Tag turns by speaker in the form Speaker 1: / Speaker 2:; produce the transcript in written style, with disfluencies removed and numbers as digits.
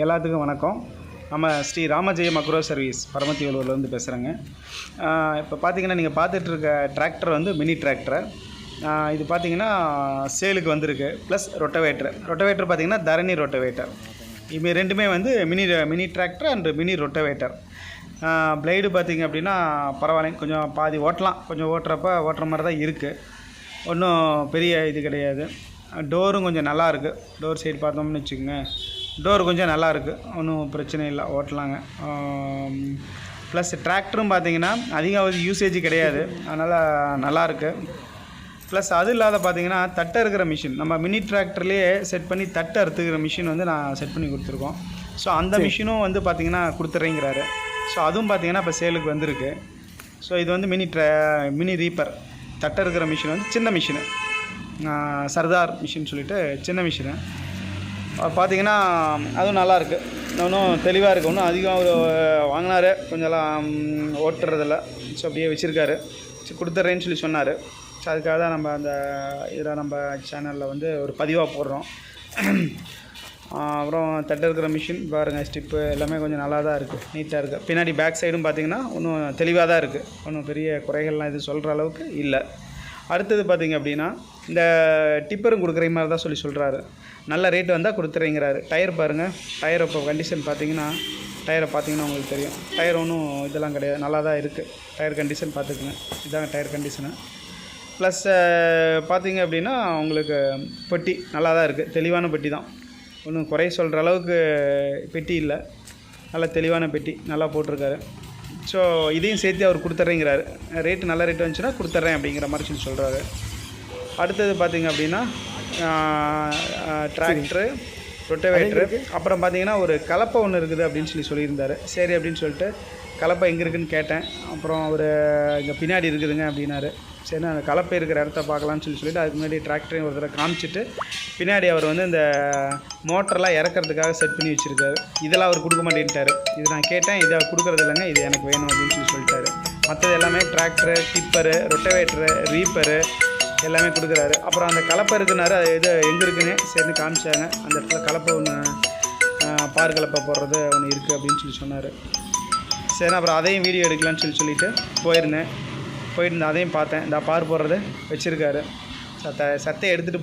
Speaker 1: எல்லாத்துக்கும் வணக்கம். நம்ம ஸ்ரீ ராமஜெயம் அக்ரோ சர்வீஸ் பரமத்திவேலூர்லேருந்து பேசுகிறேங்க. இப்போ பார்த்தீங்கன்னா நீங்கள் பார்த்துட்ருக்க டிராக்டர் வந்து மினி டிராக்டர். இது பார்த்தீங்கன்னா சேலுக்கு வந்திருக்கு. ப்ளஸ் ரொட்டவேட்டர் பார்த்தீங்கன்னா தரணி ரொட்டவேட்டர். இது ரெண்டுமே வந்து mini tractor and mini rotavator. Blade பார்த்திங்க அப்படின்னா பரவாயில்லைங்க, கொஞ்சம் பாதி ஓட்டலாம், கொஞ்சம் ஓட்டுற மாதிரி தான் இருக்குது. ஒன்றும் பெரிய இது கிடையாது. டோரும் கொஞ்சம் நல்லாயிருக்கு. டோர் சைடு பார்த்தோம்னு வச்சுக்கோங்க, டோர் கொஞ்சம் நல்லாயிருக்கு, ஒன்றும் பிரச்சனை இல்லை, ஓட்டலாங்க. ப்ளஸ் டிராக்டரும் பார்த்திங்கன்னா அதிகம் யூசேஜ் கிடையாது, அதனால் நல்லாயிருக்கு. ப்ளஸ் அது இல்லாத பார்த்திங்கன்னா தட்டை இருக்கிற மிஷின், நம்ம மினி டிராக்டர்லேயே செட் பண்ணி தட்டை அறுத்துக்கிற மிஷின் வந்து நான் செட் பண்ணி கொடுத்துருக்கோம். ஸோ அந்த மிஷினும் வந்து பார்த்திங்கன்னா கொடுத்துட்றேங்கிறாரு. ஸோ அதுவும் பார்த்திங்கன்னா இப்போ சேலுக்கு வந்திருக்கு. ஸோ இது வந்து மினி ரீப்பர் தட்டை இருக்கிற மிஷின் வந்து சின்ன மிஷினு, சர்தார் மிஷின் சொல்லிட்டு சின்ன மிஷினு பார்த்திங்கன்னா அதுவும் நல்லாயிருக்கு, இன்னும் தெளிவாக இருக்குது. ஒன்றும் அதிகம் ஒரு வாங்கினார், கொஞ்சம்லாம் ஓட்டுறதில்ல. ஸோ அப்படியே வச்சுருக்காரு. ஸோ கொடுத்துட்றேன்னு சொல்லி சொன்னார். ஸோ அதுக்காக தான் நம்ம அந்த இதில் நம்ம சேனலில் வந்து ஒரு பதிவாக போடுறோம். அப்புறம் தட்டு இருக்கிற மிஷின் பாருங்கள், ஸ்டிப்பு எல்லாமே கொஞ்சம் நல்லா தான் இருக்குது, நீட்டாக இருக்குது. பின்னாடி பேக் சைடும் பார்த்திங்கன்னா ஒன்றும் தெளிவாக தான் இருக்குது, ஒன்றும் பெரிய குறைகள்லாம் இது சொல்கிற அளவுக்கு இல்லை. அடுத்தது பார்த்திங்க அப்படின்னா இந்த டிப்பரும் கொடுக்குற மாதிரி தான் சொல்கிறாரு. நல்ல ரேட்டு வந்தால் கொடுத்துறேங்கிறாரு. டயர் பாருங்கள், டயர் இப்போ கண்டிஷன் பார்த்திங்கன்னா டயரை பார்த்திங்கன்னா உங்களுக்கு தெரியும், டயர் ஒன்றும் இதெல்லாம் கிடையாது, நல்லா தான் இருக்குது. டயர் கண்டிஷன் பார்த்துக்குங்க, இதுதாங்க டயர் கண்டிஷனு. ப்ளஸ் பார்த்திங்க அப்படின்னா உங்களுக்கு பெட்டி நல்லா தான் இருக்குது, தெளிவான பெட்டி தான், ஒன்றும் குறை சொல்கிற அளவுக்கு பெட்டி இல்லை, நல்ல தெளிவான பெட்டி, நல்லா போட்டிருக்காரு. ஸோ இதையும் சேர்த்து அவர் கொடுத்துட்றேங்கிறாரு. ரேட்டு நல்ல ரேட்டு வந்துச்சுன்னா கொடுத்துட்றேன் அப்படிங்கிற மாதிரி சொல்கிறாரு. அடுத்தது பார்த்திங்க அப்படின்னா டிராக்டரு, ரொட்டவேட்ரு, அப்புறம் பார்த்திங்கன்னா ஒரு கலப்பை ஒன்று இருக்குது அப்படின்னு சொல்லியிருந்தார். சரி அப்படின்னு சொல்லிட்டு கலப்பை எங்கே இருக்குதுன்னு கேட்டேன். அப்புறம் அவர் இங்கே பின்னாடி இருக்குதுங்க அப்படின்னாரு. சரி, அந்த கலப்பை இருக்கிற இடத்த பார்க்கலான்னு சொல்லிட்டு அதுக்கு முன்னாடி டிராக்டரையும் ஒரு தடவை காமிச்சிட்டு பின்னாடி அவர் வந்து இந்த மோட்டரெலாம் இறக்கிறதுக்காக செட் பண்ணி வச்சுருக்காரு. இதெல்லாம் அவர் கொடுக்க மாட்டேன்ட்டார். இது நான் கேட்டேன், இதை கொடுக்குறது இல்லைங்க, இது எனக்கு வேணும் அப்படின்னு சொல்லிட்டாரு. மற்றது எல்லாமே டிராக்டரு, டிப்பரு, ரொட்டவேட்டரு, ரீப்பரு எல்லாமே கொடுக்குறாரு. அப்புறம் அந்த கலப்பை இருக்குனாரு, அது எது எங்கே இருக்குன்னு சரின்னு காமிச்சாங்க. அந்த இடத்துல கலப்பை ஒன்று பார் கலப்பை போடுறது ஒன்று இருக்குது அப்படின்னு சொன்னார். சரி, அப்புறம் அதையும் வீடியோ எடுக்கலான்னு சொல்லிட்டு போயிருந்தேன், அதையும் பார்த்தேன். இந்த பார் போடுறது வச்சுருக்காரு. சத்தை எடுத்துகிட்டு